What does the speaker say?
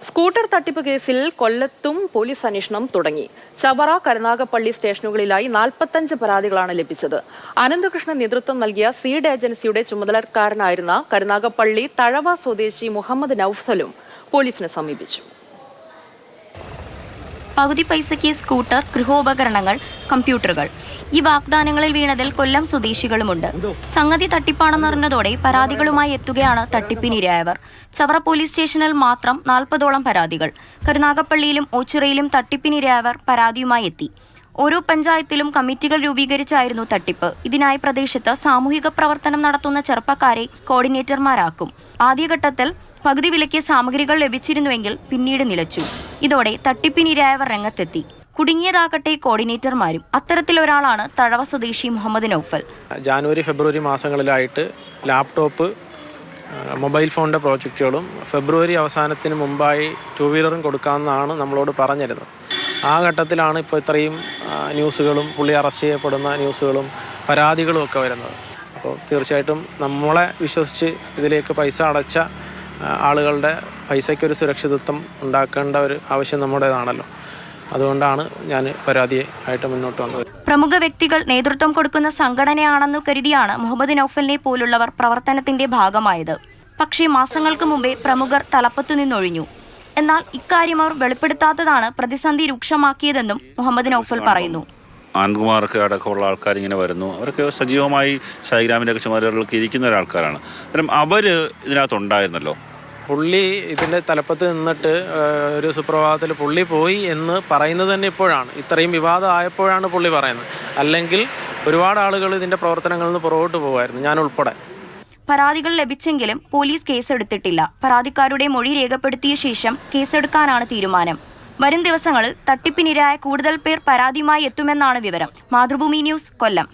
Scooter തട്ടിപ്പ് കേസിൽ കൊല്ലത്തും പോലീസ് അന്വേഷണം തുടങ്ങി. ചവറ, കരുനാഗപ്പള്ളി സ്റ്റേഷനുകളിലായി 45 പരാതികളാണ് ലഭിച്ചത്. അനന്തകൃഷ്ണൻ നേതൃത്വം നൽകിയ സീഡ് ഏജൻസിയുടെ ചുമതലക്കാരനായിരുന്ന കരുനാഗപ്പള്ളി തഴവ സ്വദേശി മുഹമ്മദ് നൌഫലും പോലീസിനെ സമീപിച്ചു. പകുതി പൈസയ്ക്ക് സ്കൂട്ടർ, ഗൃഹോപകരണങ്ങൾ, കമ്പ്യൂട്ടറുകൾ. ഈ വാഗ്ദാനങ്ങളിൽ വീണതിൽ കൊല്ലം സ്വദേശികളുമുണ്ട്. സംഗതി തട്ടിപ്പാണെന്നറിഞ്ഞതോടെ പരാതികളുമായി എത്തുകയാണ് തട്ടിപ്പിനിരയായവർ. ചവറ പോലീസ് സ്റ്റേഷനിൽ മാത്രം 40ഓളം പരാതികൾ. കരുനാഗപ്പള്ളിയിലും ഓച്ചിറയിലും തട്ടിപ്പിനിരയായവർ പരാതിയുമായി എത്തി. ഓരോ പഞ്ചായത്തിലും കമ്മിറ്റികൾ രൂപീകരിച്ചായിരുന്നു തട്ടിപ്പ്. ഇതിനായി പ്രദേശത്ത് സാമൂഹിക പ്രവർത്തനം നടത്തുന്ന ചെറുപ്പക്കാരെ കോർഡിനേറ്റർമാരാക്കും. ആദ്യഘട്ടത്തിൽ പകുതി വിലയ്ക്ക് സാമഗ്രികൾ ലഭിച്ചിരുന്നുവെങ്കിൽ പിന്നീട് നിലച്ചു. ഇതോടെ തട്ടിപ്പിനിരയായവർ രംഗത്തെത്തി. കുടുങ്ങിയതാകട്ടെ കോർഡിനേറ്റർമാരും. അത്തരത്തിലൊരാളാണ് തഴവ സ്വദേശി മുഹമ്മദ് നൌഫൽ. ജാനുവരി, ഫെബ്രുവരി മാസങ്ങളിലായിട്ട് ലാപ്ടോപ്പ്, മൊബൈൽ ഫോണിൻ്റെ പ്രോജക്റ്റുകളും ഫെബ്രുവരി അവസാനത്തിന് മുമ്പായി 2 വീലറും കൊടുക്കാമെന്നാണ് നമ്മളോട് പറഞ്ഞിരുന്നത്. ആ ഘട്ടത്തിലാണ് ഇപ്പോൾ ഇത്രയും ന്യൂസുകളും പുള്ളി അറസ്റ്റ് ചെയ്യപ്പെടുന്ന ന്യൂസുകളും പരാതികളും ഒക്കെ വരുന്നത്. അപ്പോൾ തീർച്ചയായിട്ടും നമ്മളെ വിശ്വസിച്ച് ഇതിലേക്ക് പൈസ അടച്ച ആളുകളുടെ പൈസയ്ക്കൊരു സുരക്ഷിതത്വം ഉണ്ടാക്കേണ്ട ഒരു ആവശ്യം നമ്മുടേതാണല്ലോ. അതുകൊണ്ടാണ് ഞാൻ പരാതിയായിട്ട് മുന്നോട്ട് വന്നത്. പ്രമുഖ വ്യക്തികൾ നേതൃത്വം കൊടുക്കുന്ന സംഘടനയാണെന്നു കരുതിയാണ് മുഹമ്മദ് നൌഫലിനെ പോലുള്ളവർ പ്രവർത്തനത്തിന്റെ ഭാഗമായത്. പക്ഷേ മാസങ്ങൾക്ക് മുമ്പേ പ്രമുഖർ തലപ്പത്തു നിന്നൊഴിഞ്ഞു. എന്നാൽ ഇക്കാര്യം അവർ വെളിപ്പെടുത്താത്തതാണ് പ്രതിസന്ധി രൂക്ഷമാക്കിയതെന്നും മുഹമ്മദ് നൌഫൽ പറയുന്നു. ആൻകുമാർക്ക് അടക്കമുള്ള ആൾക്കാർ ഇങ്ങനെ വരുന്നു. അവരൊക്കെ സജീവമായി ഷൈഗ്രാമിൻ്റെ ഒക്കെ ചുമതലകൾക്ക് ഇരിക്കുന്ന ഒരാൾക്കാരാണ്. കാരണം അവർ ഇതിനകത്തുണ്ടായിരുന്നല്ലോ. പുള്ളി ഇതിൻ്റെ തലപ്പത്ത് നിന്നിട്ട് ഒരു സുപ്രഭാതത്തിൽ പുള്ളി പോയി എന്ന് പറയുന്നത് തന്നെ ഇപ്പോഴാണ്. ഇത്രയും വിവാദം ആയപ്പോഴാണ് പുള്ളി പറയുന്നത്. അല്ലെങ്കിൽ ഒരുപാട് ആളുകൾ ഇതിൻ്റെ പ്രവർത്തനങ്ങളിൽ നിന്ന് പുറകോട്ട് പോകുമായിരുന്നു, ഞാൻ ഉൾപ്പെടെ. പരാതികൾ ലഭിച്ചെങ്കിലും പോലീസ് കേസെടുത്തിട്ടില്ല. പരാതിക്കാരുടെ മൊഴി രേഖപ്പെടുത്തിയ ശേഷം കേസെടുക്കാനാണ് തീരുമാനം. വരും ദിവസങ്ങളിൽ തട്ടിപ്പിനിരയായ കൂടുതൽ പേർ പരാതിയുമായി എത്തുമെന്നാണ് വിവരം. മാതൃഭൂമി ന്യൂസ്, കൊല്ലം.